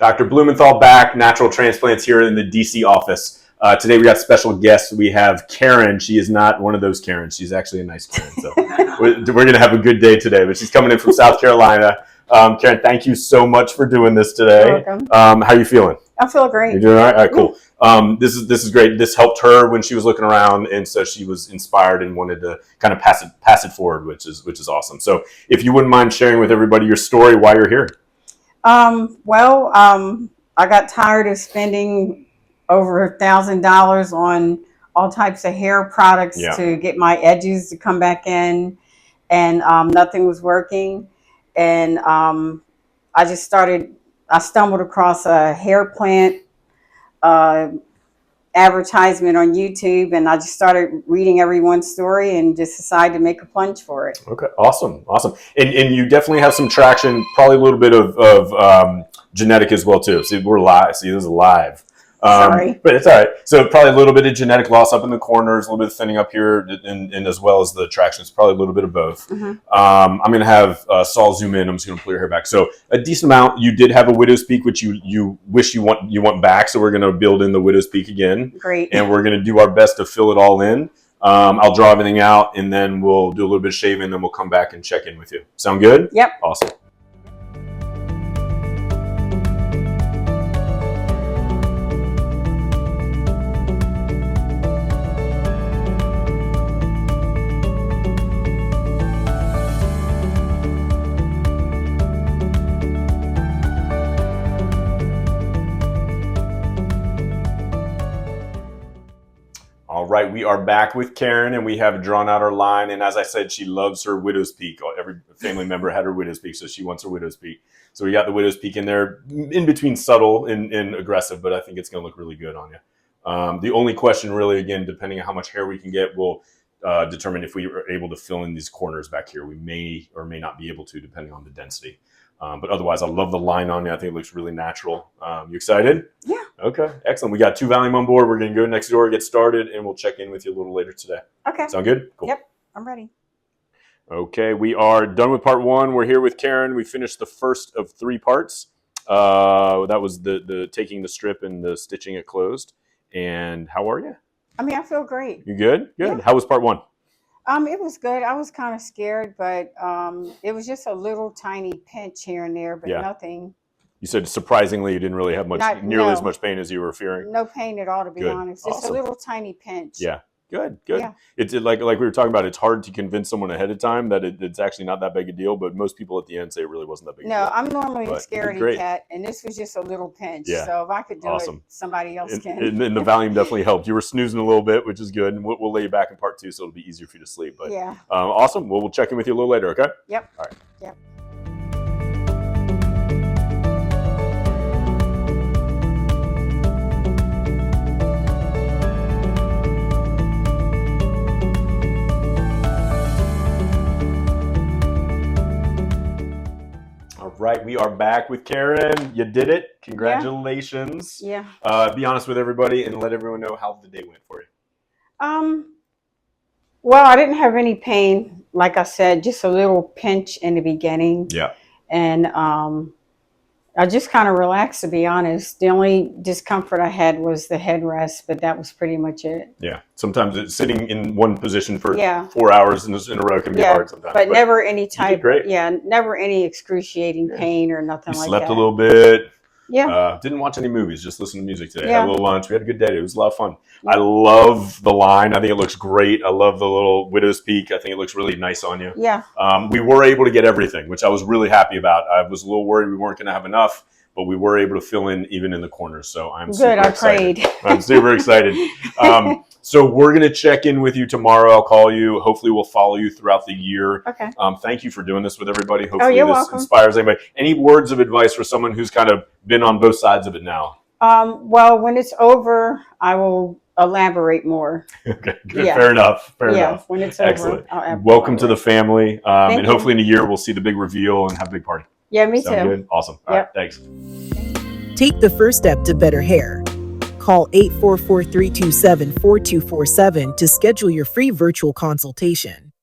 Dr. Blumenthal back, Natural Transplants here in the DC office. Today we got special guests. We have Karen. She is not one of those Karens. She's actually a nice Karen. So we're going to have a good day today. But she's coming in from South Carolina. Karen, thank you so much for doing this today. You're welcome. How are you feeling? I feel great. You're doing all right? All right, cool. This is great. This helped her when she was looking around, and so she was inspired and wanted to kind of pass it forward, which is awesome. So if you wouldn't mind sharing with everybody your story, why you're here. I got tired of spending over $1,000 on all types of hair products to get my edges to come back in, and nothing was working. And I stumbled across a hair plant advertisement on YouTube, and I just started reading everyone's story and just decided to make a plunge for it. Okay, awesome. And you definitely have some traction, probably a little bit of genetic as well too. See, we're live. See, this is live. Sorry. But it's all right. So probably a little bit of genetic loss up in the corners, a little bit of thinning up here, and as well as the traction. It's probably a little bit of both. Mm-hmm. I'm going to have Saul zoom in. I'm just going to pull your hair back. So a decent amount. You did have a widow's peak, which you wish you want back. So we're going to build in the widow's peak again. Great. And we're going to do our best to fill it all in. I'll draw everything out, and then we'll do a little bit of shaving, and then we'll come back and check in with you. Sound good? Yep. Awesome. All right, we are back with Karen, and we have drawn out our line. And as I said, she loves her widow's peak. Every family member had her widow's peak, so she wants her widow's peak. So we got the widow's peak in there, in between subtle and aggressive, but I think it's going to look really good on you. The only question really, again, depending on how much hair we can get, will determine if we are able to fill in these corners back here. We may or may not be able to, depending on the density. But otherwise, I love the line on you. I think it looks really natural. You excited? Yeah. Okay, excellent. We got 2 Valium on board. We're going to go next door, get started, and we'll check in with you a little later today. Okay. Sound good? Cool. Yep, I'm ready. Okay, we are done with part 1. We're here with Karen. We finished the first of 3 parts. That was the taking the strip and the stitching it closed. And how are you? I feel great. You good? Good. Yeah. How was part 1? It was good. I was kind of scared, but it was just a little tiny pinch here and there, but nothing. You said surprisingly you didn't really have nearly as much pain as you were fearing. No pain at all, to be honest. Just a little tiny pinch. Yeah. Good. Yeah. It's like we were talking about, it's hard to convince someone ahead of time that it's actually not that big a deal, but most people at the end say it really wasn't that big a deal. No, I'm normally a scaredy cat, and this was just a little pinch. Yeah. So if I could do it, somebody else can. And the Valium definitely helped. You were snoozing a little bit, which is good, and we'll lay you back in part 2, so it'll be easier for you to sleep. But yeah. Awesome. Well, we'll check in with you a little later, okay? Yep. All right. Yep. Right, we are back with Karen. You did it. Congratulations. Yeah. Be honest with everybody and let everyone know how the day went for you. Well, I didn't have any pain. Like I said, just a little pinch in the beginning. Yeah. And I just kind of relaxed, to be honest. The only discomfort I had was the headrest, but that was pretty much it. Yeah. Sometimes sitting in one position for 4 hours in a row can be hard sometimes. But never any type. Great. Yeah, never any excruciating pain or nothing like that. You slept a little bit. Yeah. Didn't watch any movies, just listened to music today. Had a little lunch. We had a good day. It was a lot of fun. Yeah. I love the line. I think it looks great. I love the little widow's peak. I think it looks really nice on you. Yeah. We were able to get everything, which I was really happy about. I was a little worried we weren't going to have enough, but we were able to fill in even in the corners. So I'm super excited. Prayed. I'm super excited. So we're going to check in with you tomorrow. I'll call you. Hopefully we'll follow you throughout the year. Okay. Thank you for doing this with everybody. Hopefully you're this welcome. Inspires anybody. Any words of advice for someone who's kind of been on both sides of it now? Well, when it's over, I will elaborate more. Okay, good. Yeah. Fair enough. Fair enough. When it's excellent. Over, welcome to the family. And you. Hopefully in a year we'll see the big reveal and have a big party. Yeah, me Sound too. Good? Awesome. All right, thanks. Take the first step to better hair. Call 844-327-4247 to schedule your free virtual consultation.